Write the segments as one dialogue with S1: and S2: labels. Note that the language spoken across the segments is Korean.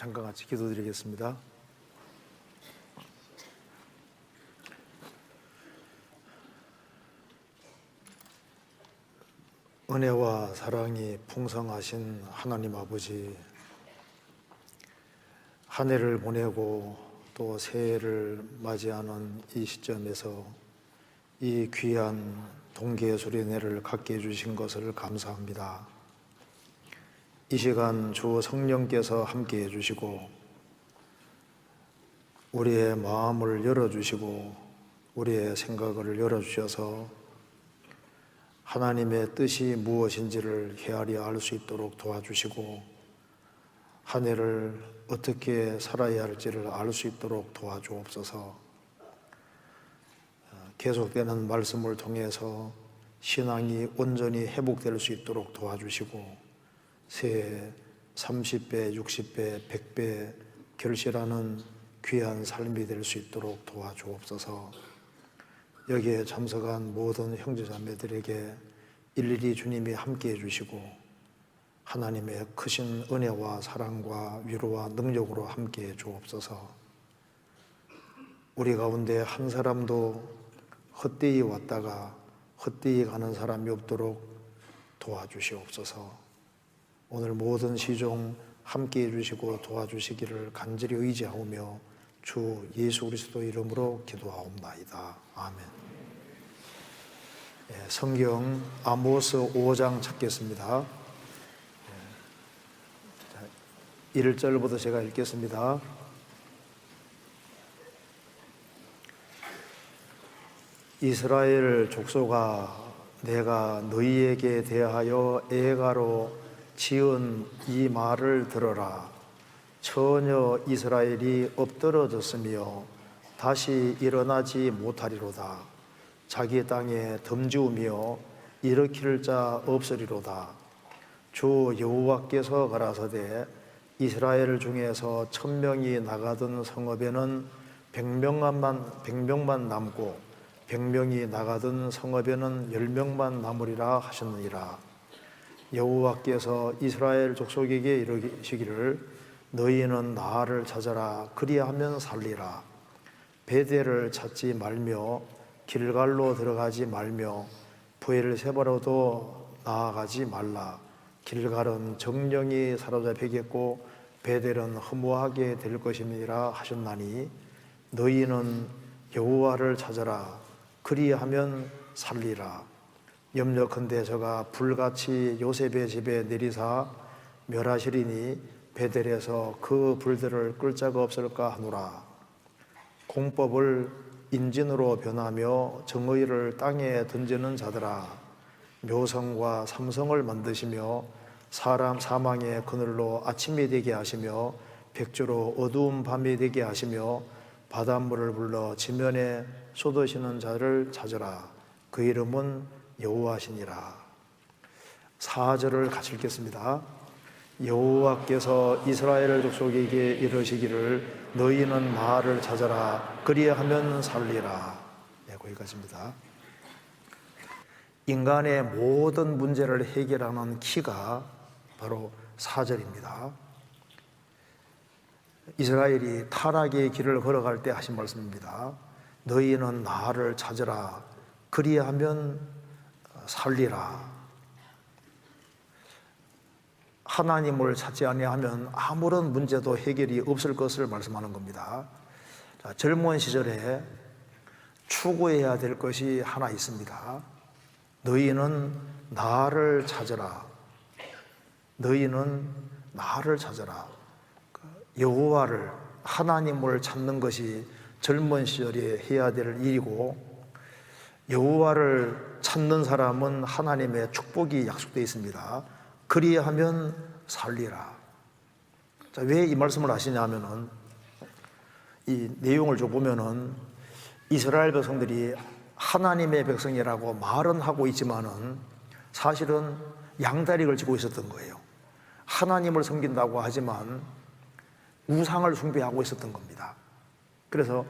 S1: 잠깐 같이 기도드리겠습니다. 은혜와 사랑이 풍성하신 하나님 아버지, 한 해를 보내고 또 새해를 맞이하는 이 시점에서 이 귀한 동계수련회를 갖게 해주신 것을 감사합니다. 이 시간 주 성령께서 함께 해주시고 우리의 마음을 열어주시고 우리의 생각을 열어주셔서 하나님의 뜻이 무엇인지를 헤아려 알 수 있도록 도와주시고 한 해를 어떻게 살아야 할지를 알 수 있도록 도와주옵소서. 계속되는 말씀을 통해서 신앙이 온전히 회복될 수 있도록 도와주시고 새해 30배, 60배, 100배 결실하는 귀한 삶이 될 수 있도록 도와주옵소서. 여기에 참석한 모든 형제자매들에게 일일이 주님이 함께 해주시고 하나님의 크신 은혜와 사랑과 위로와 능력으로 함께 해주옵소서. 우리 가운데 한 사람도 헛되이 왔다가 헛되이 가는 사람이 없도록 도와주시옵소서. 오늘 모든 시종 함께 해주시고 도와주시기를 간절히 의지하오며 주 예수 그리스도 이름으로 기도하옵나이다. 아멘. 성경 아모스 5장 찾겠습니다. 1절부터 제가 읽겠습니다. 이스라엘 족속아, 내가 너희에게 대하여 애가로 지은 이 말을 들어라. 전혀 이스라엘이 엎드러졌으며 다시 일어나지 못하리로다. 자기 땅에 덤지우며 일으킬 자 없으리로다. 주 여호와께서 가라사대 이스라엘 중에서 1000명이 나가던 성읍에는 100명만 남고 100명이 나가던 성읍에는 10명만 남으리라 하셨느니라. 여호와께서 이스라엘 족속에게 이르시기를 너희는 나를 찾아라. 그리하면 살리라. 베델을 찾지 말며 길갈로 들어가지 말며 브엘세바로도 나아가지 말라. 길갈은 정령이 사로잡히겠고 베델은 허무하게 될 것임이라 하셨나니 너희는 여호와를 찾아라. 그리하면 살리라. 염려컨대 저가 불같이 요셉의 집에 내리사 멸하시리니 베델에서 그 불들을 끌 자가 없을까 하노라. 공법을 인진으로 변하며 정의를 땅에 던지는 자들아, 묘성과 삼성을 만드시며 사람 사망의 그늘로 아침이 되게 하시며 백주로 어두운 밤이 되게 하시며 바닷물을 불러 지면에 쏟으시는 자를 찾으라. 그 이름은 여호와시니라. 4절을 같이 읽겠습니다. 여호와께서 이스라엘 족속에게 이르시기를 너희는 나를 찾아라. 그리하면 살리라. 거기까지입니다. 인간의 모든 문제를 해결하는 키가 바로 4절입니다. 이스라엘이 타락의 길을 걸어갈 때 하신 말씀입니다. 너희는 나를 찾으라. 그리하면 살리라. 하나님을 찾지 아니하면 아무런 문제도 해결이 없을 것을 말씀하는 겁니다. 자, 젊은 시절에 추구해야 될 것이 하나 있습니다. 너희는 나를 찾으라. 너희는 나를 찾으라. 여호와를, 하나님을 찾는 것이 젊은 시절에 해야 될 일이고, 여호와를 찾는 사람은 하나님의 축복이 약속되어 있습니다. 그리하면 살리라. 자, 왜 이 말씀을 하시냐면은 이 내용을 좀 보면은 이스라엘 백성들이 하나님의 백성이라고 말은 하고 있지만은 사실은 양다리를 지고 있었던 거예요. 하나님을 섬긴다고 하지만 우상을 숭배하고 있었던 겁니다. 그래서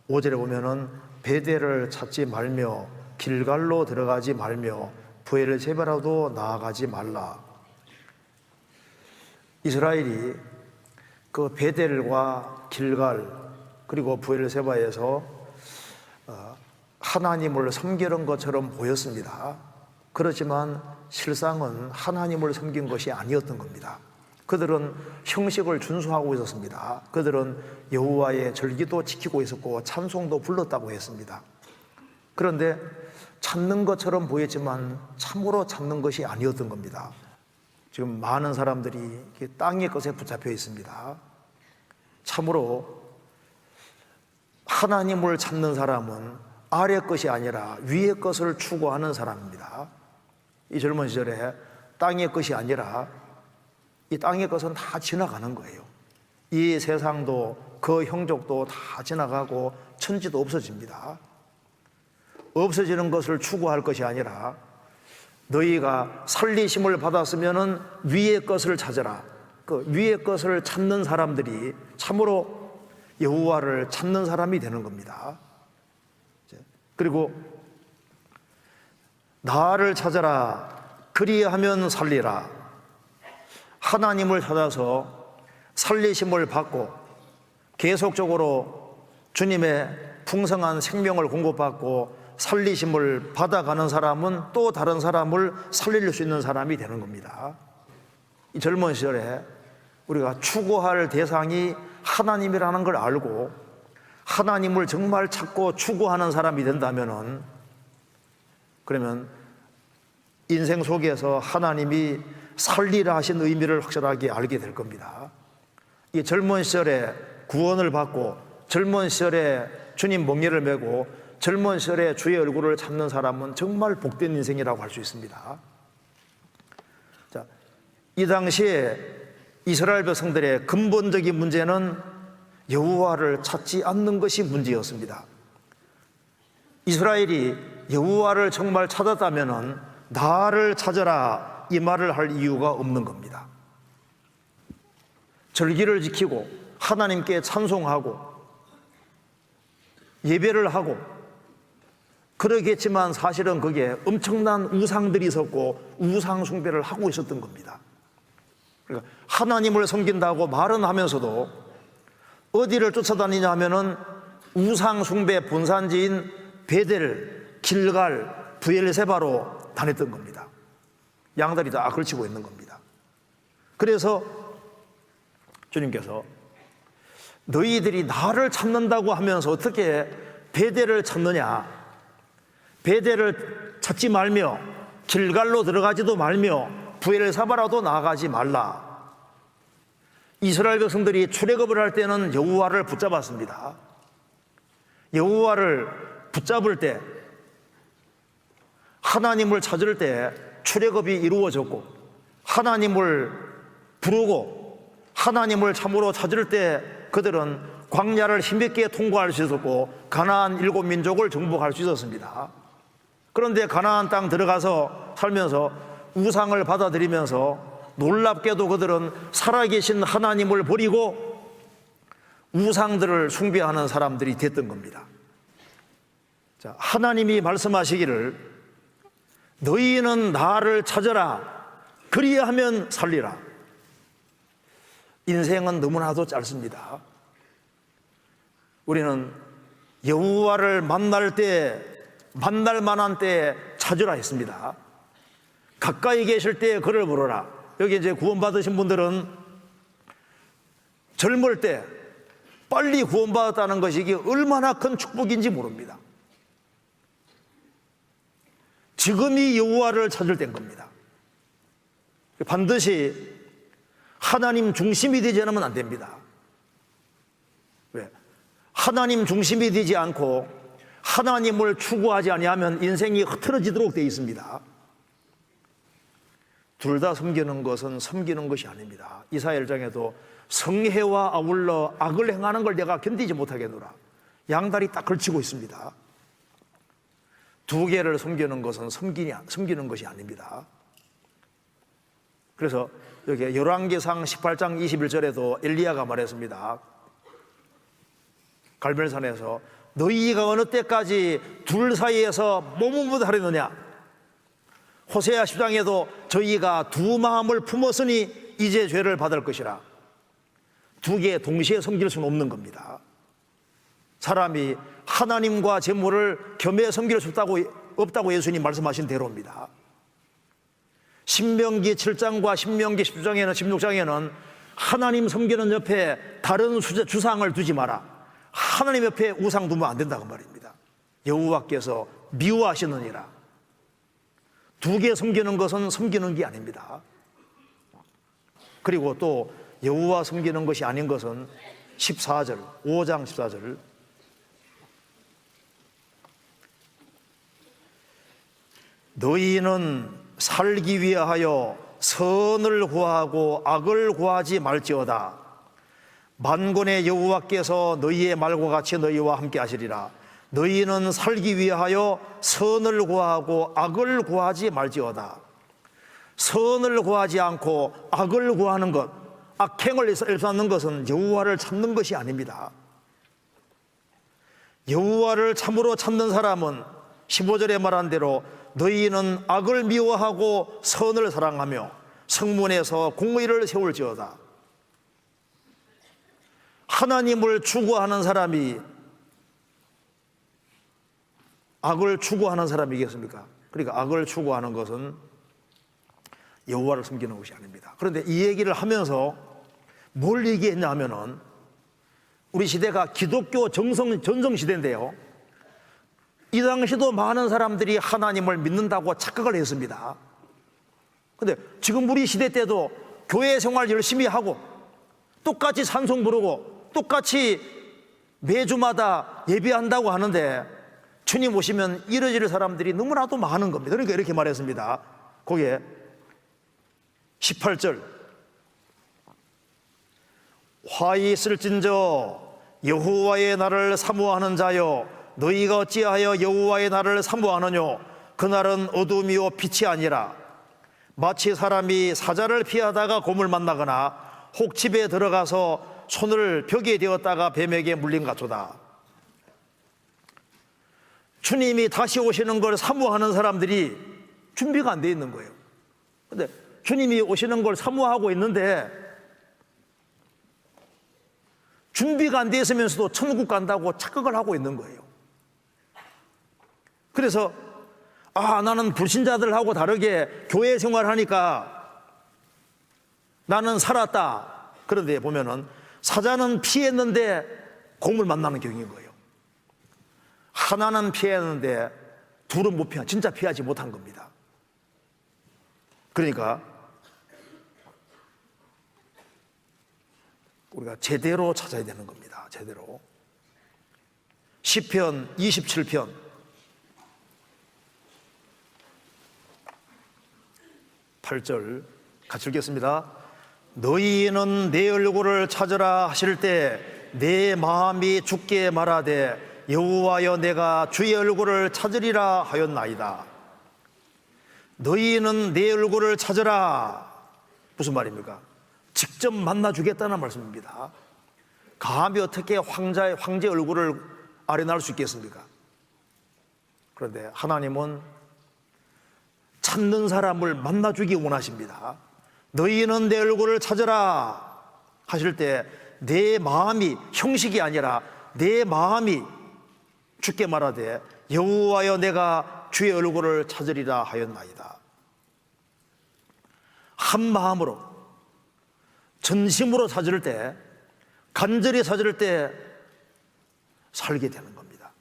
S1: 5절에 보면은 베델을 찾지 말며 길갈로 들어가지 말며 브엘세바로도 나아가지 말라. 이스라엘이 그 베델과 길갈 그리고 브엘세바에서 하나님을 섬기는 것처럼 보였습니다. 그렇지만 실상은 하나님을 섬긴 것이 아니었던 겁니다. 그들은 형식을 준수하고 있었습니다. 그들은 여호와의 절기도 지키고 있었고 찬송도 불렀다고 했습니다. 그런데 찾는 것처럼 보였지만 참으로 찾는 것이 아니었던 겁니다. 지금 많은 사람들이 땅의 것에 붙잡혀 있습니다. 참으로 하나님을 찾는 사람은 아래 것이 아니라 위의 것을 추구하는 사람입니다. 이 젊은 시절에 땅의 것이 아니라 이 땅의 것은 다 지나가는 거예요. 이 세상도 그 형족도 다 지나가고 천지도 없어집니다. 없어지는 것을 추구할 것이 아니라 너희가 살리심을 받았으면은 위의 것을 찾아라. 그 위의 것을 찾는 사람들이 참으로 여호와를 찾는 사람이 되는 겁니다. 그리고 나를 찾아라. 그리하면 살리라. 하나님을 찾아서 살리심을 받고 계속적으로 주님의 풍성한 생명을 공급받고 살리심을 받아가는 사람은 또 다른 사람을 살릴 수 있는 사람이 되는 겁니다. 이 젊은 시절에 우리가 추구할 대상이 하나님이라는 걸 알고 하나님을 정말 찾고 추구하는 사람이 된다면은, 그러면 인생 속에서 하나님이 살리라 하신 의미를 확실하게 알게 될 겁니다. 이 젊은 시절에 구원을 받고 젊은 시절에 주님 멍에를 메고 젊은 시절에 주의 얼굴을 찾는 사람은 정말 복된 인생이라고 할 수 있습니다. 자, 이 당시에 이스라엘 백성들의 근본적인 문제는 여호와를 찾지 않는 것이 문제였습니다. 이스라엘이 여호와를 정말 찾았다면은 나를 찾아라 이 말을 할 이유가 없는 겁니다. 절기를 지키고 하나님께 찬송하고 예배를 하고 그러겠지만 사실은 그게 엄청난 우상들이 있었고 우상 숭배를 하고 있었던 겁니다. 그러니까 하나님을 섬긴다고 말은 하면서도 어디를 쫓아다니냐 하면은 우상 숭배 본산지인 베델, 길갈, 브엘세바로 다녔던 겁니다. 양다리 다 걸치고 있는 겁니다. 그래서 주님께서 너희들이 나를 찾는다고 하면서 어떻게 베델을 찾느냐, 베델을 찾지 말며 길갈로 들어가지도 말며 브엘세바라도 나가지 말라. 이스라엘 백성들이 출애굽을 할 때는 여호와를 붙잡았습니다. 여호와를 붙잡을 때, 하나님을 찾을 때 출애굽이 이루어졌고, 하나님을 부르고 하나님을 참으로 찾을 때 그들은 광야를 힘있게 통과할 수 있었고 가나안 7민족을 정복할 수 있었습니다. 그런데 가나안 땅 들어가서 살면서 우상을 받아들이면서 놀랍게도 그들은 살아계신 하나님을 버리고 우상들을 숭배하는 사람들이 됐던 겁니다. 자, 하나님이 말씀하시기를 너희는 나를 찾아라. 그리하면 살리라. 인생은 너무나도 짧습니다. 우리는 여호와를 만날 때, 만날 만한 때에 찾으라 했습니다. 가까이 계실 때에 그를 부르라. 여기 이제 구원받으신 분들은 젊을 때 빨리 구원받았다는 것이 이게 얼마나 큰 축복인지 모릅니다. 지금이 여호와를 찾을 때인 겁니다. 반드시 하나님 중심이 되지 않으면 안 됩니다. 왜? 하나님 중심이 되지 않고 하나님을 추구하지 아니하면 인생이 흐트러지도록 되어 있습니다. 둘 다 섬기는 것은 섬기는 것이 아닙니다. 이사야 1장에도 성회와 아울러 악을 행하는 걸 내가 견디지 못하겠노라. 양다리 딱 걸치고 있습니다. 두 개를 섬기는 것은 섬기는 것이 아닙니다. 그래서 여기 열왕기상 18장 21절에도 엘리야가 말했습니다. 갈멜산에서 너희가 어느 때까지 둘 사이에서 머뭇머뭇하려느냐. 호세아 10장에도 저희가 두 마음을 품었으니 이제 죄를 받을 것이라. 두 개 동시에 섬길 수는 없는 겁니다. 사람이 하나님과 재물을 겸해 섬길 수 없다고 예수님 말씀하신 대로입니다. 신명기 7장과 신명기 16장에는 하나님 섬기는 옆에 다른 주상을 두지 마라, 하나님 옆에 우상 두면 안 된다고 말입니다. 여호와께서 미워하시느니라. 두 개 섬기는 것은 섬기는 게 아닙니다. 그리고 또 여호와 섬기는 것이 아닌 것은 14절, 5장 14절, 너희는 살기 위하여 선을 구하고 악을 구하지 말지어다. 만군의 여호와께서 너희의 말과 같이 너희와 함께 하시리라. 너희는 살기 위하여 선을 구하고 악을 구하지 말지어다. 선을 구하지 않고 악을 구하는 것, 악행을 일삼는 것은 여호와를 찾는 것이 아닙니다. 여호와를 참으로 찾는 사람은 15절에 말한 대로 너희는 악을 미워하고 선을 사랑하며 성문에서 공의를 세울지어다. 하나님을 추구하는 사람이 악을 추구하는 사람이겠습니까? 그러니까 악을 추구하는 것은 여호와를 섬기는 것이 아닙니다. 그런데 이 얘기를 하면서 뭘 얘기했냐 하면은, 우리 시대가 기독교 전성시대인데요, 이 당시도 많은 사람들이 하나님을 믿는다고 착각을 했습니다. 그런데 지금 우리 시대 때도 교회 생활 열심히 하고 똑같이 찬송 부르고 똑같이 매주마다 예배한다고 하는데 주님 오시면 이러질 사람들이 너무나도 많은 겁니다. 그러니까 이렇게 말했습니다. 거기에 18절, 화이 있을진저 여호와의 날을 사모하는 자여, 너희가 어찌하여 여호와의 날을 사모하느뇨? 그날은 어둠이요 빛이 아니라 마치 사람이 사자를 피하다가 곰을 만나거나 혹집에 들어가서 손을 벽에 대었다가 뱀에게 물린 같도다. 주님이 다시 오시는 걸 사모하는 사람들이 준비가 안 돼 있는 거예요. 그런데 주님이 오시는 걸 사모하고 있는데 준비가 안 돼 있으면서도 천국 간다고 착각을 하고 있는 거예요. 그래서 나는 불신자들하고 다르게 교회 생활하니까 나는 살았다. 그런데 보면은 사자는 피했는데 곰을 만나는 경우인 거예요. 하나는 피했는데 둘은 못 피한, 진짜 피하지 못한 겁니다. 그러니까 우리가 제대로 찾아야 되는 겁니다. 제대로. 시편 27편 8절 같이 읽겠습니다. 너희는 내 얼굴을 찾으라 하실 때 내 마음이 죽게 말하되 여호와여 내가 주의 얼굴을 찾으리라 하였나이다. 너희는 내 얼굴을 찾으라. 무슨 말입니까? 직접 만나 주겠다는 말씀입니다. 감히 어떻게 황제 얼굴을 아련할 수 있겠습니까? 그런데 하나님은 찾는 사람을 만나주기 원하십니다. 너희는 내 얼굴을 찾으라 하실 때 내 마음이, 형식이 아니라 내 마음이 주께 말하되 여호와여 내가 주의 얼굴을 찾으리라 하였나이다. 한 마음으로 전심으로 찾을 때, 간절히 찾을 때 살게 되는 겁니다.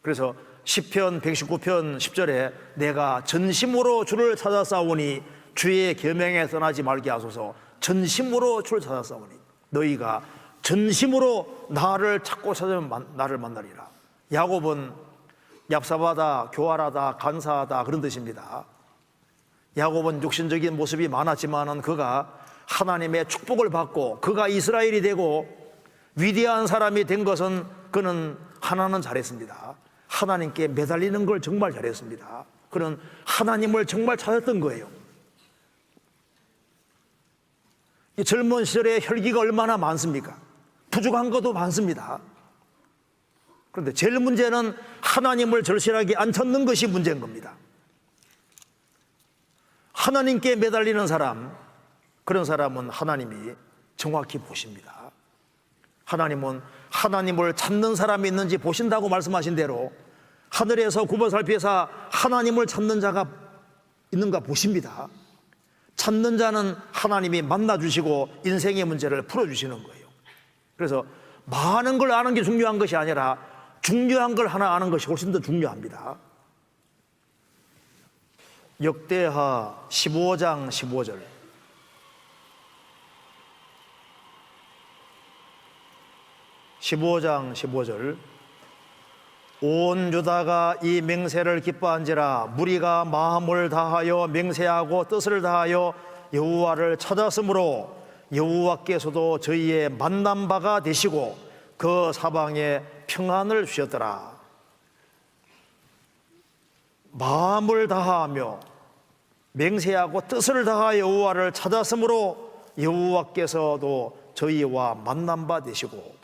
S1: 그래서 시편 119편 10절에 내가 전심으로 주를 찾아 싸우니 주의 계명에 떠나지 말게 하소서. 전심으로 주를 찾아 싸우니, 너희가 전심으로 나를 찾고 찾으면 나를 만나리라. 야곱은 얍삽하다, 교활하다, 간사하다 그런 뜻입니다. 야곱은 육신적인 모습이 많았지만은 그가 하나님의 축복을 받고 그가 이스라엘이 되고 위대한 사람이 된 것은 그는 하나는 잘했습니다. 하나님께 매달리는 걸 정말 잘했습니다. 그는 하나님을 정말 찾았던 거예요. 이 젊은 시절에 혈기가 얼마나 많습니까? 부족한 것도 많습니다. 그런데 제일 문제는 하나님을 절실하게 안 찾는 것이 문제인 겁니다. 하나님께 매달리는 사람, 그런 사람은 하나님이 정확히 보십니다. 하나님은 하나님을 찾는 사람이 있는지 보신다고 말씀하신 대로 하늘에서 굽어 살피사 하나님을 찾는 자가 있는가 보십니다. 찾는 자는 하나님이 만나주시고 인생의 문제를 풀어주시는 거예요. 그래서 많은 걸 아는 게 중요한 것이 아니라 중요한 걸 하나 아는 것이 훨씬 더 중요합니다. 역대하 15장 15절. 온 유다가 이 맹세를 기뻐한지라 무리가 마음을 다하여 맹세하고 뜻을 다하여 여호와를 찾았으므로 여호와께서도 저희의 만난 바가 되시고 그 사방에 평안을 주셨더라. 마음을 다하며 맹세하고 뜻을 다하여 여호와를 찾았으므로 여호와께서도 저희와 만난 바 되시고.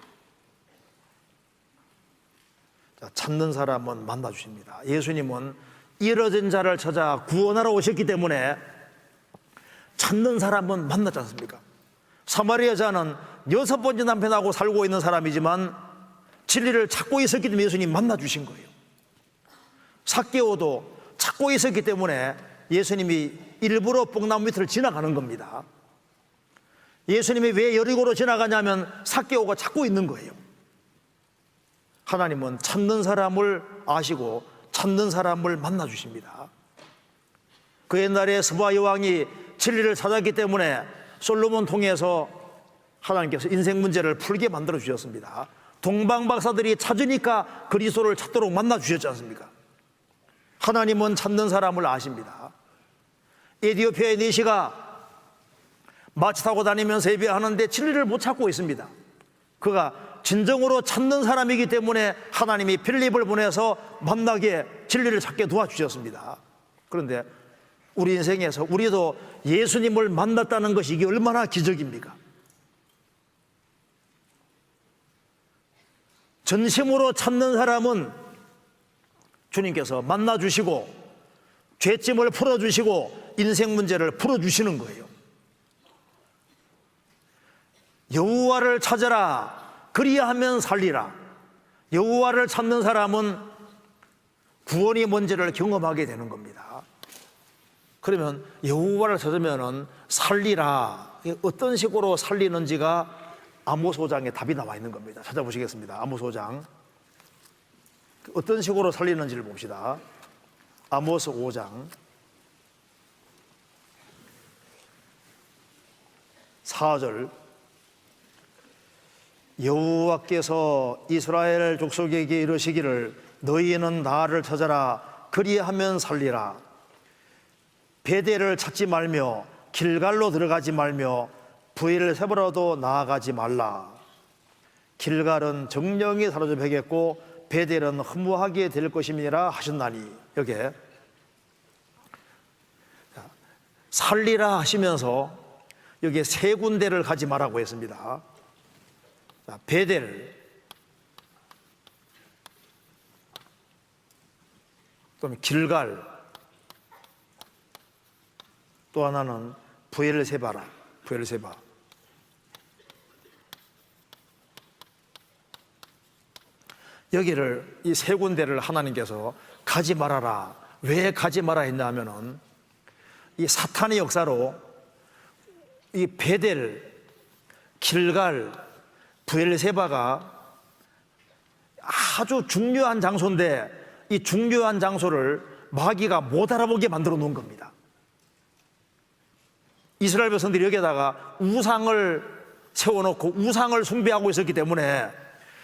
S1: 찾는 사람은 만나주십니다. 예수님은 잃어진 자를 찾아 구원하러 오셨기 때문에 찾는 사람은 만나지 않습니까? 사마리아 여자는 6번째 남편하고 살고 있는 사람이지만 진리를 찾고 있었기 때문에 예수님 만나주신 거예요. 삭개오도 찾고 있었기 때문에 예수님이 일부러 뽕나무 밑을 지나가는 겁니다. 예수님이 왜 여리고로 지나가냐면 삭개오가 찾고 있는 거예요. 하나님은 찾는 사람을 아시고 찾는 사람을 만나주십니다. 그 옛날에 스바 여왕이 진리를 찾았기 때문에 솔로몬 통해서 하나님께서 인생 문제를 풀게 만들어 주셨습니다. 동방 박사들이 찾으니까 그리스도를 찾도록 만나 주셨지 않습니까? 하나님은 찾는 사람을 아십니다. 에티오피아의 내시가 마치 타고 다니면서 예배하는데 진리를 못 찾고 있습니다. 그가 진정으로 찾는 사람이기 때문에 하나님이 필립을 보내서 만나게 진리를 찾게 도와주셨습니다. 그런데 우리 인생에서 우리도 예수님을 만났다는 것이 이게 얼마나 기적입니까? 전심으로 찾는 사람은 주님께서 만나주시고 죄짐을 풀어주시고 인생 문제를 풀어주시는 거예요. 여호와를 찾아라 그리하면 살리라. 여호와를 찾는 사람은 구원이 뭔지를 경험하게 되는 겁니다. 그러면 여호와를 찾으면 살리라. 어떤 식으로 살리는지가 아모스 5장에 답이 나와 있는 겁니다. 찾아보시겠습니다. 아모스 5장 어떤 식으로 살리는지를 봅시다. 아모스 5장 4절. 여호와께서 이스라엘 족속에게 이르시기를 너희는 나를 찾아라 그리하면 살리라. 베델을 찾지 말며 길갈로 들어가지 말며 브엘세바로도 나아가지 말라. 길갈은 정령이 사로잡히겠고 베델은 허무하게 될 것임이라 하셨나니. 여기에 살리라 하시면서 여기에 세 군데를 가지 말라고 했습니다. 베델, 또 길갈, 또 하나는 브엘세바라. 브엘세바. 여기를 이 세 군데를 하나님께서 가지 말아라. 왜 가지 마라 했냐 하면은 이 사탄의 역사로 이 베델, 길갈, 브엘세바가 아주 중요한 장소인데 이 중요한 장소를 마귀가 못 알아보게 만들어 놓은 겁니다. 이스라엘 백성들이 여기에다가 우상을 세워놓고 우상을 숭배하고 있었기 때문에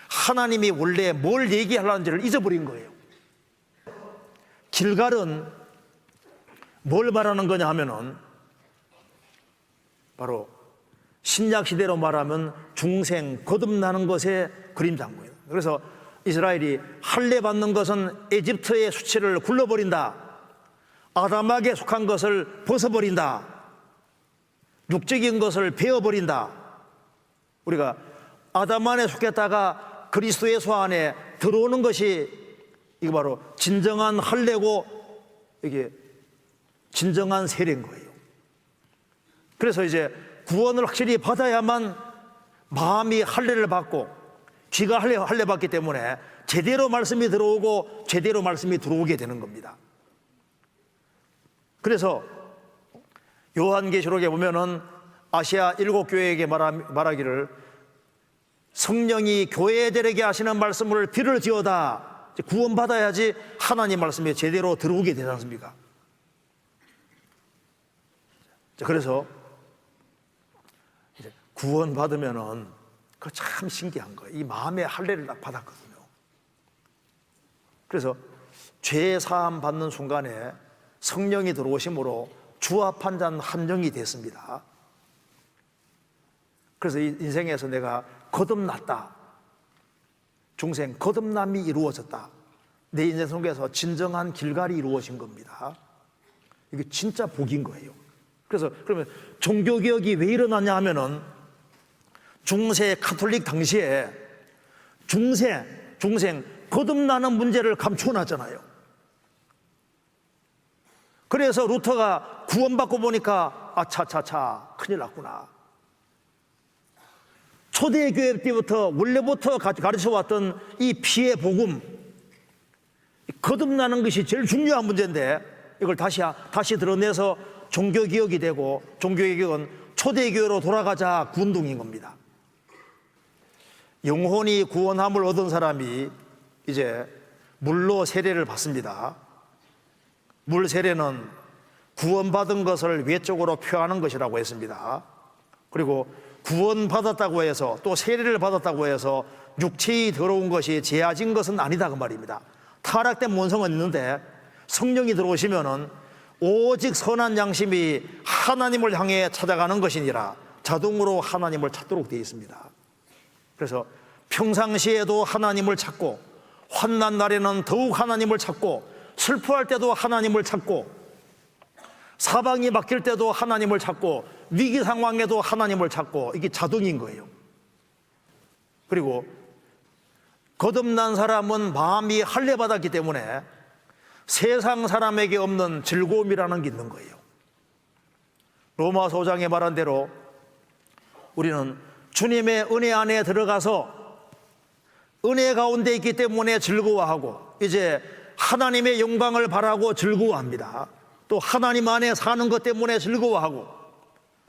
S1: 하나님이 원래 뭘 얘기하려는지를 잊어버린 거예요. 길갈은 뭘 말하는 거냐 하면은 바로 신약 시대로 말하면 중생, 거듭나는 것의 그림자인 거예요. 그래서 이스라엘이 할례 받는 것은 에집트의 수치를 굴러버린다. 아담에게 속한 것을 벗어버린다. 육적인 것을 베어버린다. 우리가 아담 안에 속했다가 그리스도의 소 안에 들어오는 것이 이거 바로 진정한 할례고 이게 진정한 세례인 거예요. 그래서 이제 구원을 확실히 받아야만 마음이 할례를 받고 귀가 할례 받기 때문에 제대로 말씀이 들어오고 제대로 말씀이 들어오게 되는 겁니다. 그래서 요한계시록에 보면은 아시아 7교회에게 말하기를 성령이 교회들에게 하시는 말씀을 들을지어다. 구원받아야지 하나님 말씀이 제대로 들어오게 되지 않습니까? 그래서 구원받으면은 그 참 신기한 거예요. 이 마음의 할례를 딱 받았거든요. 그래서 죄 사함 받는 순간에 성령이 들어오심으로 주와 판단 한정이 됐습니다. 그래서 이 인생에서 내가 거듭났다. 중생 거듭남이 이루어졌다. 내 인생 속에서 진정한 길갈이 이루어진 겁니다. 이게 진짜 복인 거예요. 그래서 그러면 종교개혁이 왜 일어나냐 하면은 중세 카톨릭 당시에 중생 거듭나는 문제를 감춰놨잖아요. 그래서 루터가 구원받고 보니까 아차차차 큰일 났구나. 초대교회 때부터 원래부터 가르쳐왔던 이 피의 복음, 거듭나는 것이 제일 중요한 문제인데 이걸 다시 드러내서 종교개혁이 되고, 종교개혁은 초대교회로 돌아가자 운동인 겁니다. 영혼이 구원함을 얻은 사람이 이제 물로 세례를 받습니다. 물 세례는 구원받은 것을 외적으로 표하는 것이라고 했습니다. 그리고 구원받았다고 해서 또 세례를 받았다고 해서 육체의 더러운 것이 제하진 것은 아니다 그 말입니다. 타락된 본성은 있는데 성령이 들어오시면은 오직 선한 양심이 하나님을 향해 찾아가는 것이니라 자동으로 하나님을 찾도록 되어 있습니다. 그래서 평상시에도 하나님을 찾고, 환난 날에는 더욱 하나님을 찾고, 슬퍼할 때도 하나님을 찾고, 사방이 막힐 때도 하나님을 찾고, 위기 상황에도 하나님을 찾고, 이게 자동인 거예요. 그리고 거듭난 사람은 마음이 할례받았기 때문에 세상 사람에게 없는 즐거움이라는 게 있는 거예요. 로마서 5장에 말한 대로 우리는 주님의 은혜 안에 들어가서 은혜 가운데 있기 때문에 즐거워하고, 이제 하나님의 영광을 바라고 즐거워합니다. 또 하나님 안에 사는 것 때문에 즐거워하고,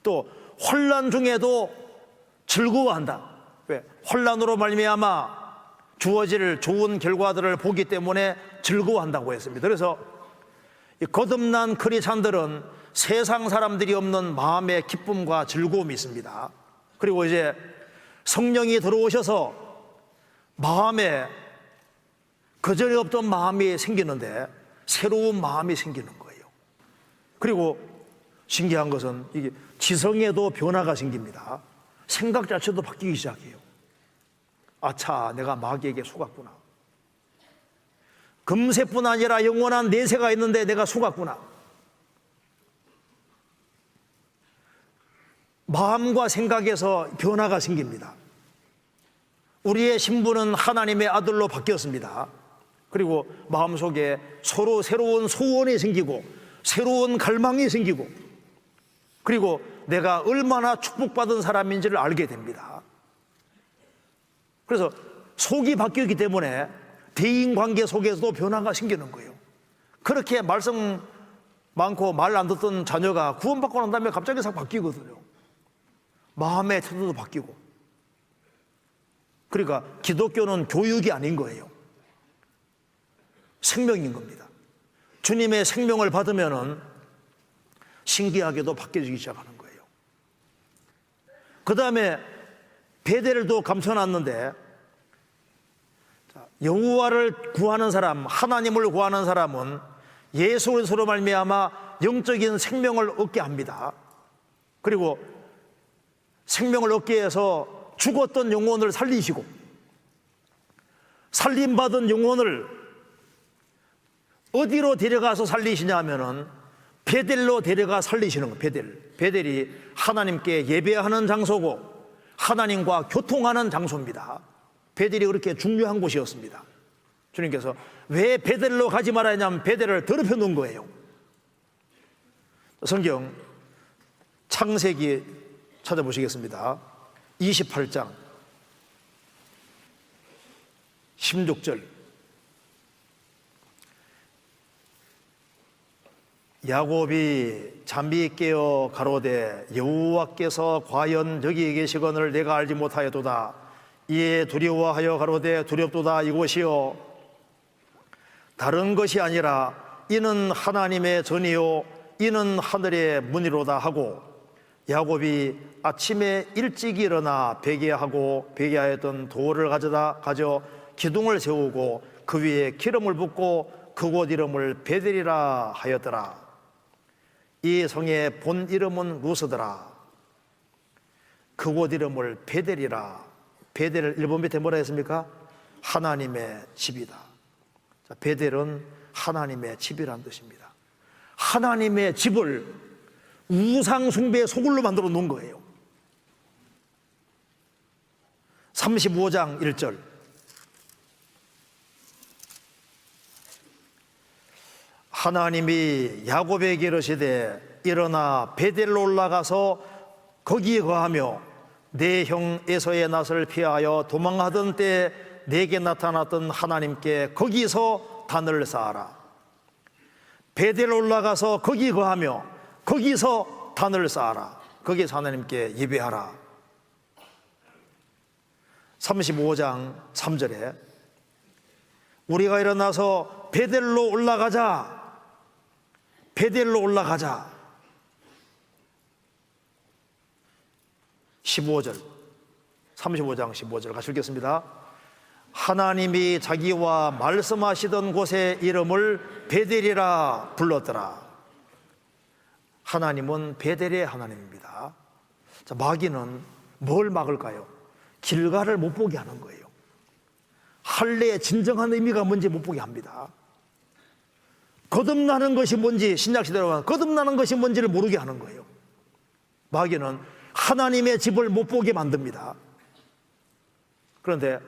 S1: 또 혼란 중에도 즐거워한다. 왜? 혼란으로 말미암아 주어질 좋은 결과들을 보기 때문에 즐거워한다고 했습니다. 그래서 이 거듭난 크리스찬들은 세상 사람들이 없는 마음의 기쁨과 즐거움이 있습니다. 그리고 이제 성령이 들어오셔서 마음에 그전에 없던 마음이 생기는데 새로운 마음이 생기는 거예요. 그리고 신기한 것은 이게 지성에도 변화가 생깁니다. 생각 자체도 바뀌기 시작해요. 아차, 내가 마귀에게 속았구나. 금세뿐 아니라 영원한 내세가 있는데 내가 속았구나. 마음과 생각에서 변화가 생깁니다. 우리의 신분은 하나님의 아들로 바뀌었습니다. 그리고 마음속에 서로 새로운 소원이 생기고 새로운 갈망이 생기고, 그리고 내가 얼마나 축복받은 사람인지를 알게 됩니다. 그래서 속이 바뀌었기 때문에 대인관계 속에서도 변화가 생기는 거예요. 그렇게 말씀 많고 말 안 듣던 자녀가 구원받고 난 다음에 갑자기 싹 바뀌거든요. 마음의 태도도 바뀌고. 그러니까 기독교는 교육이 아닌 거예요. 생명인 겁니다. 주님의 생명을 받으면은 신기하게도 바뀌어지기 시작하는 거예요. 그 다음에 베델도 감춰놨는데, 여호와를 구하는 사람, 하나님을 구하는 사람은 예수 그리스도로 말미암아 영적인 생명을 얻게 합니다. 그리고 생명을 얻기 위해서 죽었던 영혼을 살리시고, 살림받은 영혼을 어디로 데려가서 살리시냐 하면은 베델로 데려가 살리시는 거예요. 베델이 하나님께 예배하는 장소고 하나님과 교통하는 장소입니다. 베델이 그렇게 중요한 곳이었습니다. 주님께서 왜 베델로 가지 말아야 하냐면 베델을 더럽혀 놓은 거예요. 성경 창세기 찾아보시겠습니다. 28장 16절. 야곱이 잠이 깨어 가로되 여호와께서 과연 여기 계시거늘 내가 알지 못하였도다. 이에 두려워하여 가로되 두렵도다 이곳이요 다른 것이 아니라 이는 하나님의 전이요 이는 하늘의 문이로다 하고, 야곱이 아침에 일찍 일어나 베개하고 베개하였던 돌을 가져 기둥을 세우고 그 위에 기름을 붓고 그곳 이름을 베델이라 하였더라. 이 성의 본 이름은 루스더라. 그곳 이름을 베델이라. 베델을 일본 밑에 뭐라 했습니까? 하나님의 집이다. 자, 베델은 하나님의 집이란 뜻입니다. 하나님의 집을 우상 숭배의 소굴로 만들어 놓은 거예요. 35장 1절. 하나님이 야곱에게 이르시되 일어나 베델로 올라가서 거기에 거하며 내 형 에서의 낯을 피하여 도망하던 때 내게 나타났던 하나님께 거기서 단을 쌓아라. 베델로 올라가서 거기 거하며 거기서 단을 쌓아라. 거기서 하나님께 예배하라. 35장 3절에 우리가 일어나서 베델로 올라가자. 베델로 올라가자. 15절 35장 15절 같이 읽겠습니다. 하나님이 자기와 말씀하시던 곳의 이름을 베델이라 불렀더라. 하나님은 베델의 하나님입니다. 자, 마귀는 뭘 막을까요? 길가를 못 보게 하는 거예요. 할례의 진정한 의미가 뭔지 못 보게 합니다. 거듭나는 것이 뭔지, 신약시대로 가면 거듭나는 것이 뭔지를 모르게 하는 거예요. 마귀는 하나님의 집을 못 보게 만듭니다. 그런데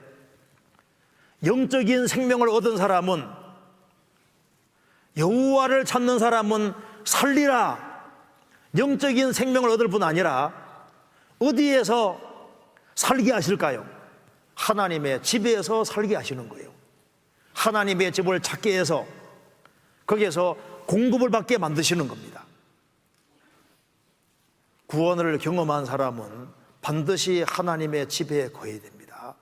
S1: 영적인 생명을 얻은 사람은, 여호와를 찾는 사람은 살리라. 영적인 생명을 얻을 뿐 아니라 어디에서 살게 하실까요? 하나님의 집에서 살게 하시는 거예요. 하나님의 집을 찾게 해서 거기에서 공급을 받게 만드시는 겁니다. 구원을 경험한 사람은 반드시 하나님의 집에 거해야 됩니다.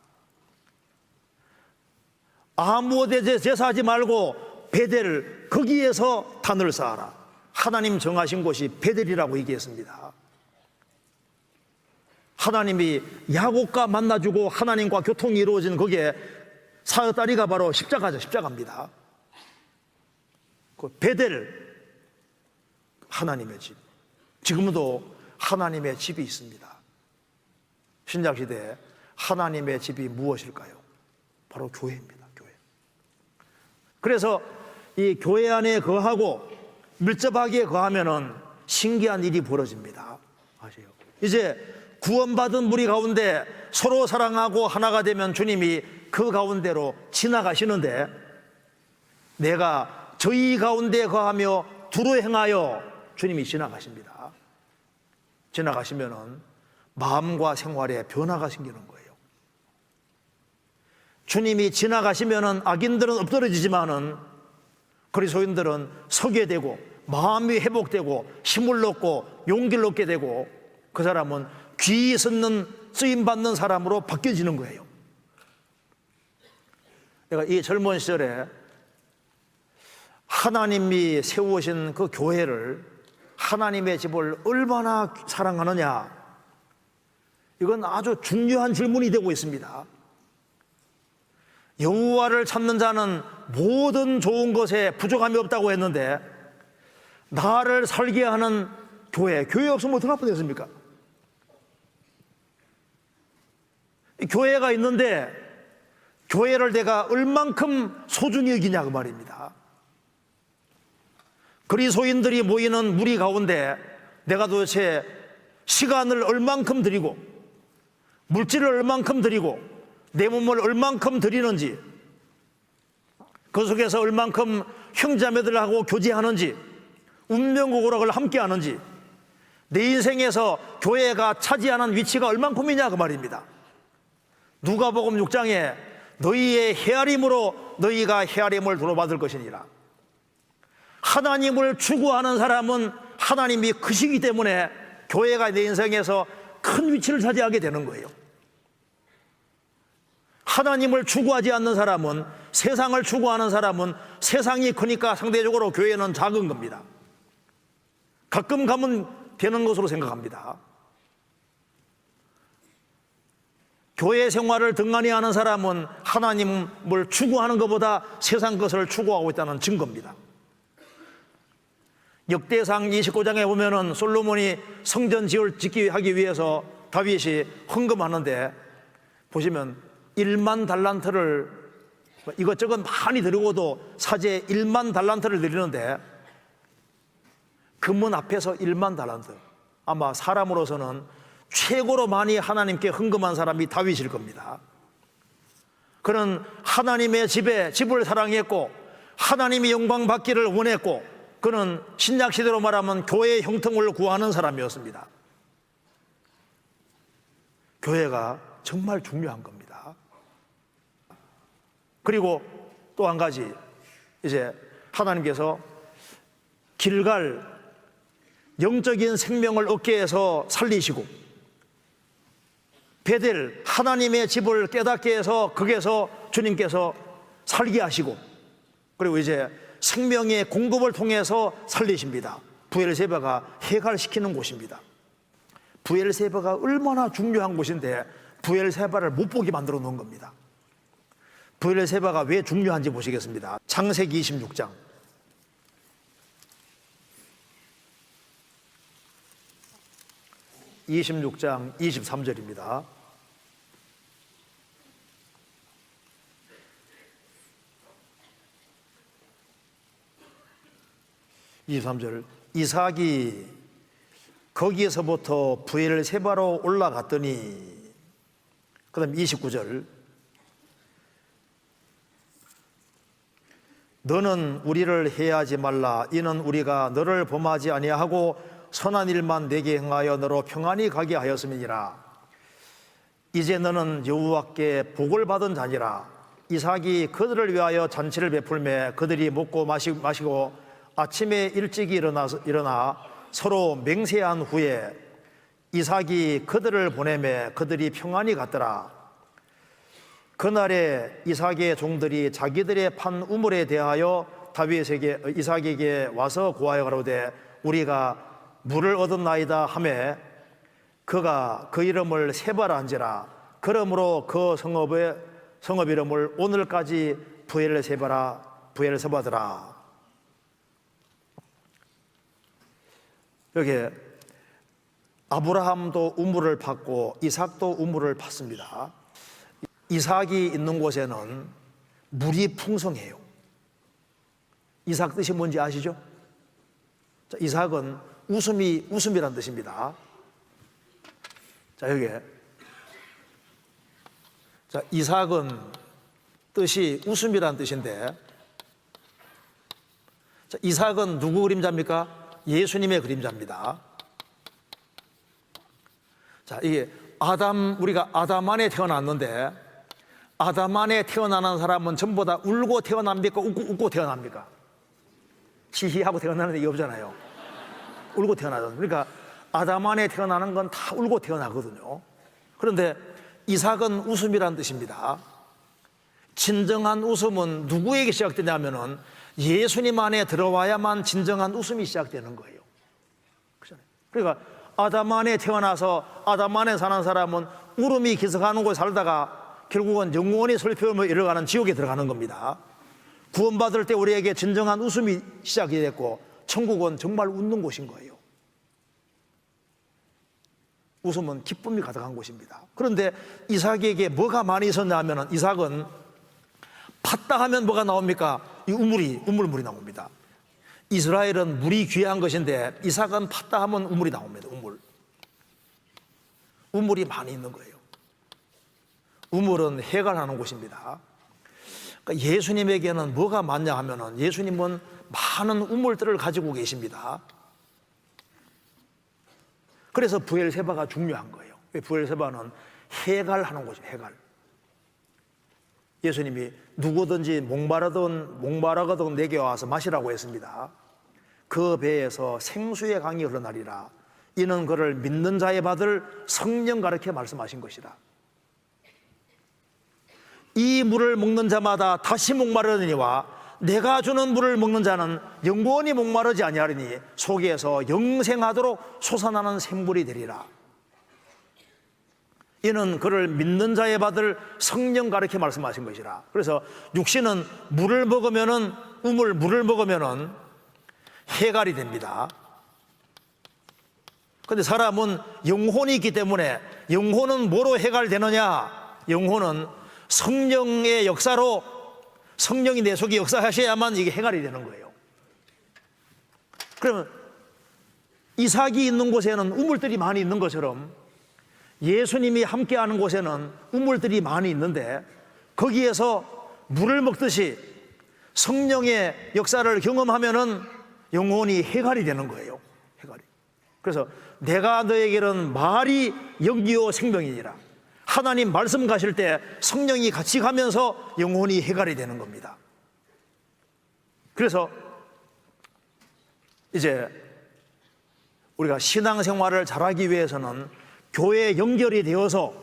S1: 아무 데 제사하지 말고 베델, 거기에서 단을 쌓아라. 하나님 정하신 곳이 베델이라고 얘기했습니다. 하나님이 야곱과 만나주고 하나님과 교통이 이루어진 거기에 사다리가 바로 십자가죠. 십자가입니다. 그 베델, 하나님의 집. 지금도 하나님의 집이 있습니다. 신약시대에 하나님의 집이 무엇일까요? 바로 교회입니다. 교회. 그래서 이 교회 안에 거하고 밀접하게 거하면은 신기한 일이 벌어집니다. 아세요? 이제 구원받은 무리 가운데 서로 사랑하고 하나가 되면 주님이 그 가운데로 지나가시는데, 내가 저희 가운데 거하며 두루 행하여 주님이 지나가십니다. 지나가시면은 마음과 생활에 변화가 생기는 거예요. 주님이 지나가시면은 악인들은 엎드러지지만은 그리스도인들은 서게 되고 마음이 회복되고 힘을 얻고 용기를 얻게 되고 그 사람은 귀 듣는 쓰임 받는 사람으로 바뀌어지는 거예요. 내가 이 젊은 시절에 하나님이 세우신 그 교회를, 하나님의 집을 얼마나 사랑하느냐, 이건 아주 중요한 질문이 되고 있습니다. 여호와를 찾는 자는 모든 좋은 것에 부족함이 없다고 했는데, 나를 살게 하는 교회 없으면 어떡할 뻔했습니까? 교회가 있는데 교회를 내가 얼만큼 소중히 여기냐 그 말입니다. 그리스도인들이 모이는 무리 가운데 내가 도대체 시간을 얼만큼 드리고 물질을 얼만큼 드리고 내 몸을 얼만큼 드리는지, 그 속에서 얼만큼 형제자매들하고 교제하는지, 운명고락을 함께 하는지, 내 인생에서 교회가 차지하는 위치가 얼만큼이냐 그 말입니다. 누가복음 6장에 너희의 헤아림으로 너희가 헤아림을 도로받을 것이니라. 하나님을 추구하는 사람은 하나님이 크시기 때문에 교회가 내 인생에서 큰 위치를 차지하게 되는 거예요. 하나님을 추구하지 않는 사람은, 세상을 추구하는 사람은 세상이 크니까 상대적으로 교회는 작은 겁니다. 가끔 가면 되는 것으로 생각합니다. 교회 생활을 등한히 하는 사람은 하나님을 추구하는 것보다 세상 것을 추구하고 있다는 증거입니다. 역대상 29장에 보면은 솔로몬이 성전 짓기 하기 위해서 다윗이 헌금하는데 보시면 1만 달란트를 이것저것 많이 드리고도 사제 1만 달란트를 드리는데 금문 앞에서 1만 달란트, 아마 사람으로서는 최고로 많이 하나님께 헌금한 사람이 다윗일 겁니다. 그는 하나님의 집을 사랑했고 하나님이 영광 받기를 원했고 그는 신약시대로 말하면 교회의 형통을 구하는 사람이었습니다. 교회가 정말 중요한 겁니다. 그리고 또 한 가지, 이제 하나님께서 길갈 영적인 생명을 얻게 해서 살리시고 베델 하나님의 집을 깨닫게 해서 거기에서 주님께서 살게 하시고 그리고 이제 생명의 공급을 통해서 살리십니다. 브엘세바가 해갈시키는 곳입니다. 브엘세바가 얼마나 중요한 곳인데 브엘세바를 못 보게 만들어 놓은 겁니다. 브엘세바가 왜 중요한지 보시겠습니다. 창세기 26장 26장 23절입니다. 이삭이 거기에서부터 브엘세바로 올라갔더니 그 다음 29절 너는 우리를 해하지 말라 이는 우리가 너를 범하지 아니하고 선한 일만 내게 행하여 너로 평안히 가게 하였음이니라. 이제 너는 여호와께 복을 받은 자니라. 이삭이 그들을 위하여 잔치를 베풀매 그들이 먹고 마시고 아침에 일찍 일어나 서로 맹세한 후에 이삭이 그들을 보내매 그들이 평안히 갔더라. 그날에 이삭의 종들이 자기들의 판 우물에 대하여 이삭에게 와서 고하여 가로되 우리가 물을 얻었나이다 하매 그가 그 이름을 세바라 한지라. 그러므로 그 성읍 이름을 오늘까지 브엘세바더라. 여기 아브라함도 우물을 팠고 이삭도 우물을 팠습니다. 이삭이 있는 곳에는 물이 풍성해요. 이삭 뜻이 뭔지 아시죠? 자, 이삭은 웃음이란 뜻입니다. 자, 여기 자, 이삭은 뜻이 웃음이란 뜻인데 자, 이삭은 누구 그림자입니까? 예수님의 그림자입니다. 자, 이게 우리가 아담 안에 태어났는데 아담 안에 태어나는 사람은 전부 다 울고 태어납니까? 웃고 태어납니까? 시희하고 태어나는 게 없잖아요. 울고 태어나잖아요. 그러니까 아담 안에 태어나는 건 다 울고 태어나거든요. 그런데 이삭은 웃음이란 뜻입니다. 진정한 웃음은 누구에게 시작되냐면은 예수님 안에 들어와야만 진정한 웃음이 시작되는 거예요. 그러니까 아담 안에 태어나서 아담 안에 사는 사람은 울음이 기승하는 곳에 살다가 결국은 영원히 슬픔을 이뤄가는 지옥에 들어가는 겁니다. 구원받을 때 우리에게 진정한 웃음이 시작이 됐고 천국은 정말 웃는 곳인 거예요. 웃음은 기쁨이 가득한 곳입니다. 그런데 이삭에게 뭐가 많이 있었냐면 이삭은 팠다 하면 뭐가 나옵니까? 이 우물물이 나옵니다. 이스라엘은 물이 귀한 것인데 이삭은 팠다 하면 우물이 나옵니다. 우물이 많이 있는 거예요. 우물은 해갈하는 곳입니다. 그러니까 예수님에게는 뭐가 많냐 하면은 예수님은 많은 우물들을 가지고 계십니다. 그래서 브엘세바가 중요한 거예요. 브엘세바는 해갈하는 곳이에요. 해갈. 예수님이 누구든지 목마르거든 내게 와서 마시라고 했습니다. 그 배에서 생수의 강이 흘러나리라. 이는 그를 믿는 자에 받을 성령 가르쳐 말씀하신 것이라. 이 물을 먹는 자마다 다시 목마르느니와 내가 주는 물을 먹는 자는 영원히 목마르지 아니하리니 속에서 영생하도록 솟아나는 샘물이 되리라. 이는 그를 믿는 자에 받을 성령 가르쳐 말씀하신 것이라. 그래서 육신은 물을 먹으면은 물을 먹으면은 해갈이 됩니다. 그런데 사람은 영혼이 있기 때문에 영혼은 뭐로 해갈되느냐? 영혼은 성령의 역사로, 성령이 내 속에 역사하셔야만 이게 해갈이 되는 거예요. 그러면 이삭이 있는 곳에는 우물들이 많이 있는 것처럼 예수님이 함께하는 곳에는 우물들이 많이 있는데 거기에서 물을 먹듯이 성령의 역사를 경험하면은 영혼이 해갈이 되는 거예요. 해갈이. 그래서 내가 너에게는 말이 영이요 생명이니라. 하나님 말씀 가실 때 성령이 같이 가면서 영혼이 해갈이 되는 겁니다. 그래서 이제 우리가 신앙생활을 잘하기 위해서는 교회에 연결이 되어서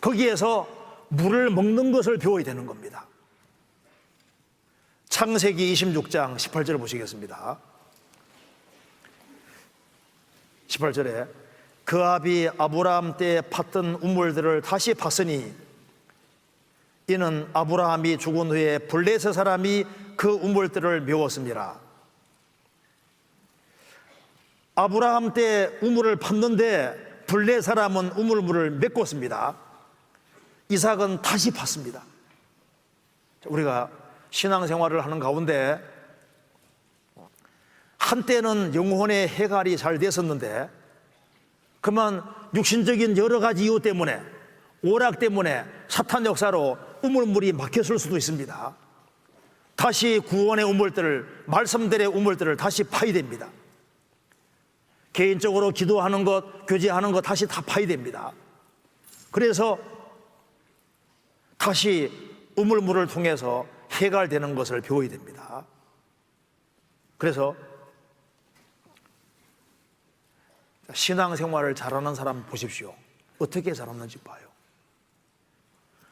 S1: 거기에서 물을 먹는 것을 배워야 되는 겁니다. 창세기 26장 18절을 보시겠습니다. 18절에 그 아비 아브라함 때 팠던 우물들을 다시 팠으니 이는 아브라함이 죽은 후에 블레셋 사람이 그 우물들을 메웠습니다. 아브라함 때 우물을 팠는데 블레 사람은 우물물을 메꿨습니다. 이삭은 다시 팠습니다. 우리가 신앙생활을 하는 가운데 한때는 영혼의 해갈이 잘 됐었는데 그만 육신적인 여러 가지 이유 때문에, 오락 때문에, 사탄 역사로 우물물이 막혔을 수도 있습니다. 다시 구원의 우물들을, 말씀들의 우물들을 다시 파야 됩니다. 개인적으로 기도하는 것, 교제하는 것 다시 다 파야 됩니다. 그래서 다시 우물물을 통해서 해갈되는 것을 배워야 됩니다. 그래서 신앙생활을 잘하는 사람 보십시오. 어떻게 잘하는지 봐요.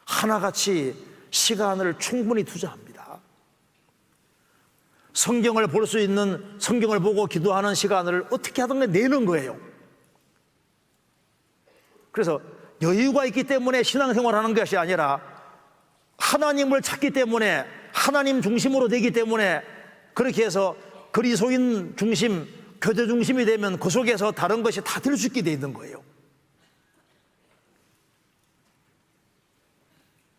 S1: 하나같이 시간을 충분히 투자합니다. 성경을 볼 수 있는, 성경을 보고 기도하는 시간을 어떻게 하든 내는 거예요. 그래서 여유가 있기 때문에 신앙생활을 하는 것이 아니라 하나님을 찾기 때문에, 하나님 중심으로 되기 때문에 그렇게 해서 그리스도인 중심, 교제 중심이 되면 그 속에서 다른 것이 다 될 수 있게 되어 있는 거예요.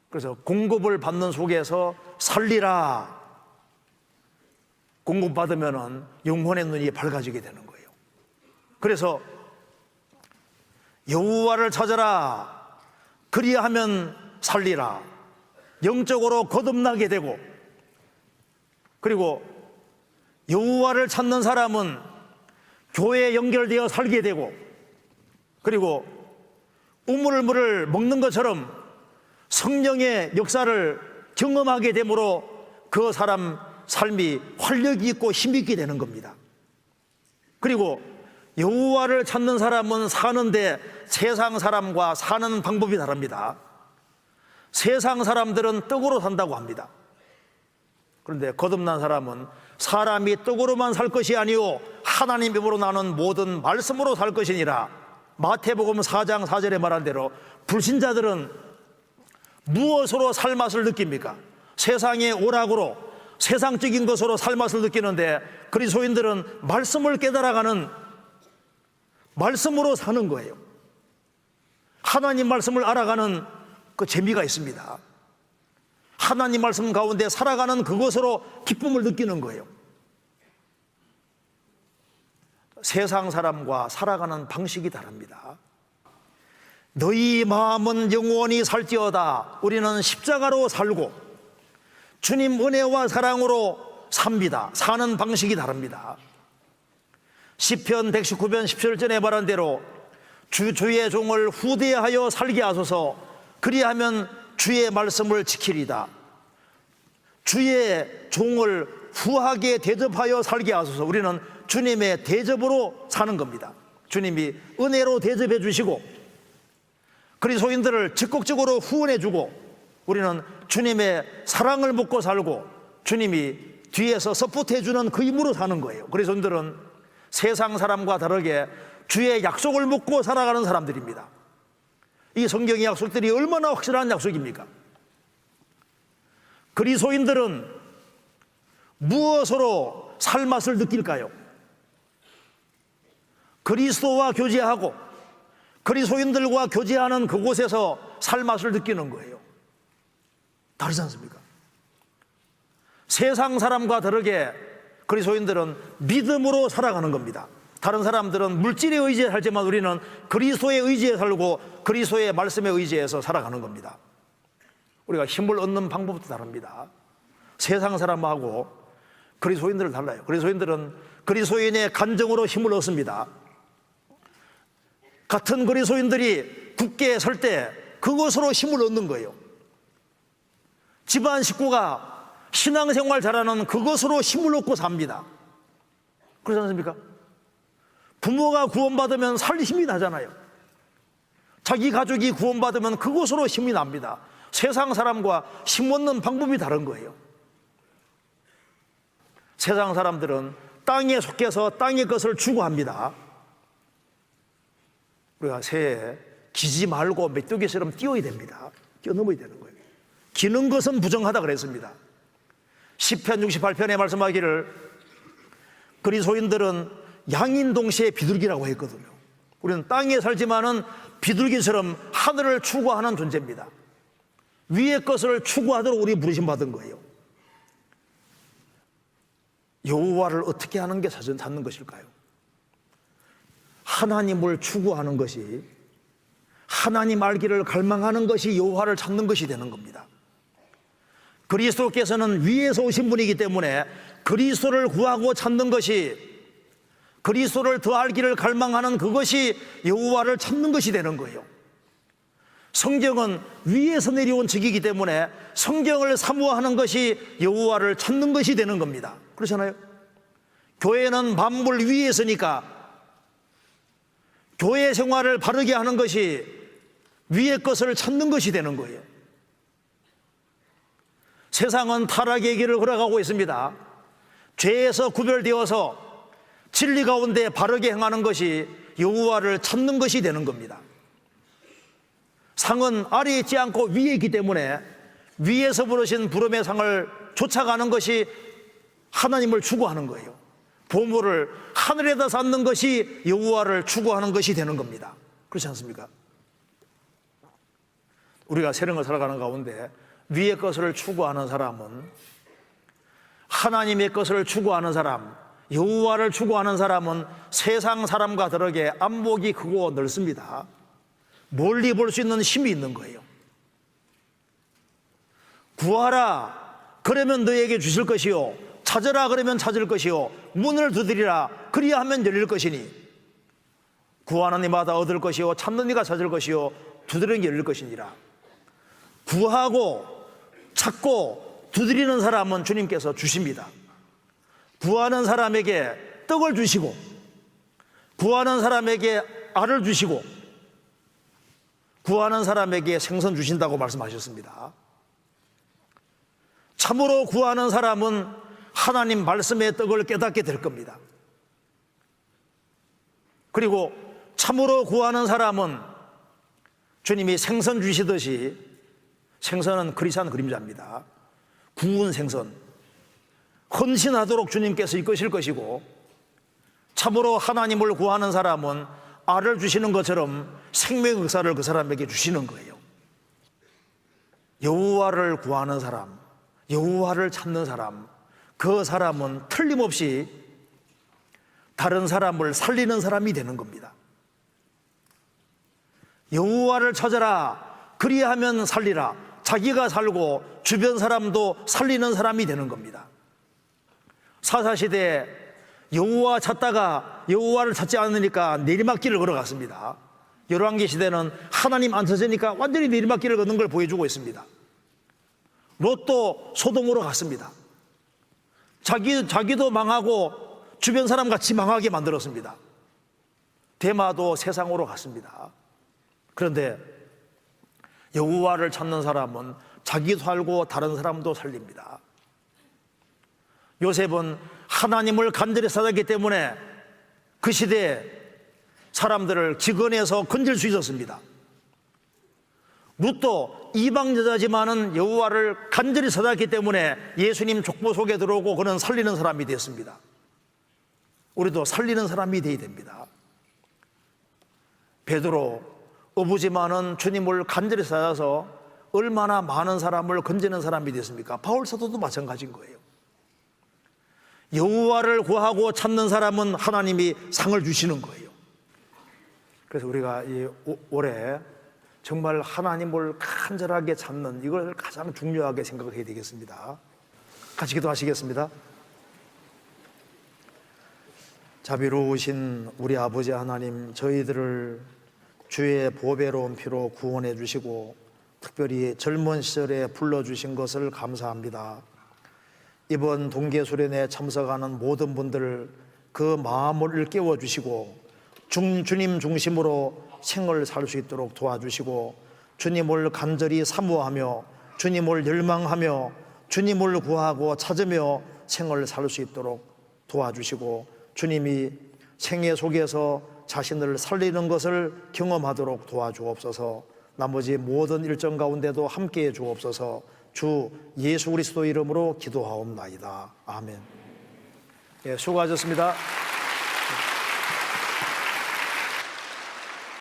S1: 그래서 공급을 받는 속에서 살리라. 공급받으면 영혼의 눈이 밝아지게 되는 거예요. 그래서 여호와를 찾아라. 그리하면 살리라. 영적으로 거듭나게 되고, 그리고 여호와를 찾는 사람은 교회에 연결되어 살게 되고, 그리고 우물물을 먹는 것처럼 성령의 역사를 경험하게 되므로 그 사람 삶이 활력이 있고 힘이 있게 되는 겁니다. 그리고 여호와를 찾는 사람은 사는데 세상 사람과 사는 방법이 다릅니다. 세상 사람들은 떡으로 산다고 합니다. 그런데 거듭난 사람은 사람이 떡으로만 살 것이 아니오 하나님 입으로 나는 모든 말씀으로 살 것이니라. 마태복음 4장 4절에 말한 대로 불신자들은 무엇으로 살 맛을 느낍니까? 세상의 오락으로, 세상적인 것으로 살 맛을 느끼는데 그리스도인들은 말씀을 깨달아가는, 말씀으로 사는 거예요. 하나님 말씀을 알아가는 그 재미가 있습니다. 하나님 말씀 가운데 살아가는 그것으로 기쁨을 느끼는 거예요. 세상 사람과 살아가는 방식이 다릅니다. 너희 마음은 영원히 살지어다. 우리는 십자가로 살고 주님 은혜와 사랑으로 삽니다. 사는 방식이 다릅니다. 시편 119편 17절에 말한 대로 주의 종을 후대하여 살게 하소서. 그리하면 주의 말씀을 지키리다. 주의 종을 후하게 대접하여 살게 하소서. 우리는 주님의 대접으로 사는 겁니다. 주님이 은혜로 대접해 주시고 그리스도인들을 적극적으로 후원해 주고 우리는 주님의 사랑을 먹고 살고 주님이 뒤에서 서포트해 주는 그 힘으로 사는 거예요. 그리스도인들은 세상 사람과 다르게 주의 약속을 먹고 살아가는 사람들입니다. 이 성경의 약속들이 얼마나 확실한 약속입니까? 그리스도인들은 무엇으로 살맛을 느낄까요? 그리스도와 교제하고 그리스도인들과 교제하는 그곳에서 살맛을 느끼는 거예요. 다르지 않습니까? 세상 사람과 다르게 그리스도인들은 믿음으로 살아가는 겁니다. 다른 사람들은 물질에 의지해 살지만 우리는 그리스도에 의지해 살고 그리스도의 말씀에 의지해서 살아가는 겁니다. 우리가 힘을 얻는 방법도 다릅니다. 세상 사람하고 그리스도인들은 달라요. 그리스도인들은 그리스도인의 간정으로 힘을 얻습니다. 같은 그리스도인들이 굳게 설 때 그것으로 힘을 얻는 거예요. 집안 식구가 신앙생활 잘하는 그것으로 힘을 얻고 삽니다. 그렇지 않습니까? 부모가 구원받으면 살 힘이 나잖아요. 자기 가족이 구원받으면 그것으로 힘이 납니다. 세상 사람과 힘 얻는 방법이 다른 거예요. 세상 사람들은 땅에 속해서 땅의 것을 추구합니다. 우리가 새해 기지 말고 메뚜기처럼 뛰어야 됩니다. 뛰어넘어야 되는 거예요. 기는 것은 부정하다 그랬습니다. 시편 68편에 말씀하기를 그리스도인들은 양인 동시에 비둘기라고 했거든요. 우리는 땅에 살지만은 비둘기처럼 하늘을 추구하는 존재입니다. 위의 것을 추구하도록 우리 부르심 받은 거예요. 여호와를 어떻게 하는 게 찾는 것일까요? 하나님을 추구하는 것이, 하나님 알기를 갈망하는 것이 여호와를 찾는 것이 되는 겁니다. 그리스도께서는 위에서 오신 분이기 때문에 그리스도를 구하고 찾는 것이, 그리스도를 더 알기를 갈망하는 그것이 여호와를 찾는 것이 되는 거예요. 성경은 위에서 내려온 책이기 때문에 성경을 사모하는 것이 여호와를 찾는 것이 되는 겁니다. 그렇잖아요? 교회는 만물 위에 있으니까 교회 생활을 바르게 하는 것이 위의 것을 찾는 것이 되는 거예요. 세상은 타락의 길을 걸어가고 있습니다. 죄에서 구별되어서 진리 가운데 바르게 행하는 것이 여호와를 찾는 것이 되는 겁니다. 상은 아래에 있지 않고 위에 있기 때문에 위에서 부르신 부름의 상을 쫓아가는 것이 하나님을 추구하는 거예요. 보물을 하늘에다 쌓는 것이 여호와를 추구하는 것이 되는 겁니다. 그렇지 않습니까? 우리가 세상을 살아가는 가운데 위의 것을 추구하는 사람은, 하나님의 것을 추구하는 사람, 여호와를 추구하는 사람은 세상 사람과 다르게 안목이 크고 넓습니다. 멀리 볼 수 있는 힘이 있는 거예요. 구하라 그러면 너에게 주실 것이요, 찾으라 그러면 찾을 것이요, 문을 두드리라 그리하면 열릴 것이니, 구하는 이마다 얻을 것이요, 찾는 이가 찾을 것이요, 두드리는 게 열릴 것이니라. 구하고 찾고 두드리는 사람은 주님께서 주십니다. 구하는 사람에게 떡을 주시고 구하는 사람에게 알을 주시고 구하는 사람에게 생선 주신다고 말씀하셨습니다. 참으로 구하는 사람은 하나님 말씀의 떡을 깨닫게 될 겁니다. 그리고 참으로 구하는 사람은 주님이 생선 주시듯이, 생선은 그리스도의 그림자입니다. 구운 생선, 헌신하도록 주님께서 이끄실 것이고, 참으로 하나님을 구하는 사람은 알을 주시는 것처럼 생명의 역사를 그 사람에게 주시는 거예요. 여호와를 구하는 사람, 여호와를 찾는 사람, 그 사람은 틀림없이 다른 사람을 살리는 사람이 되는 겁니다. 여호와를 찾아라 그리하면 살리라. 자기가 살고 주변 사람도 살리는 사람이 되는 겁니다. 사사시대에 여호와 찾다가 여호와를 찾지 않으니까 내리막길을 걸어갔습니다. 열왕기 시대는 하나님 안 찾으니까 완전히 내리막길을 걷는 걸 보여주고 있습니다. 롯도 소돔으로 갔습니다. 자기도 망하고 주변 사람 같이 망하게 만들었습니다. 데마도 세상으로 갔습니다. 그런데 여호와를 찾는 사람은 자기도 살고 다른 사람도 살립니다. 요셉은 하나님을 간절히 찾았기 때문에 그 시대에 사람들을 기근에서 건질 수 있었습니다. 룻도 이방 여자지만은 여호와를 간절히 찾았기 때문에 예수님 족보 속에 들어오고 그는 살리는 사람이 됐습니다. 우리도 살리는 사람이 되어야 됩니다. 베드로 어부지만은 주님을 간절히 찾아서 얼마나 많은 사람을 건지는 사람이 됐습니까? 바울 사도도 마찬가지인 거예요. 여호와를 구하고 찾는 사람은 하나님이 상을 주시는 거예요. 그래서 우리가 올해 정말 하나님을 간절하게 찾는 이걸 가장 중요하게 생각해야 되겠습니다. 같이 기도하시겠습니다. 자비로우신 우리 아버지 하나님, 저희들을 주의 보배로운 피로 구원해 주시고 특별히 젊은 시절에 불러주신 것을 감사합니다. 이번 동계수련회에 참석하는 모든 분들 그 마음을 일깨워 주시고 주님 중심으로 생을 살 수 있도록 도와주시고 주님을 간절히 사모하며 주님을 열망하며 주님을 구하고 찾으며 생을 살 수 있도록 도와주시고 주님이 생애 속에서 자신을 살리는 것을 경험하도록 도와주옵소서. 나머지 모든 일정 가운데도 함께해 주옵소서. 주 예수 그리스도 이름으로 기도하옵나이다. 아멘. 예, 수고하셨습니다.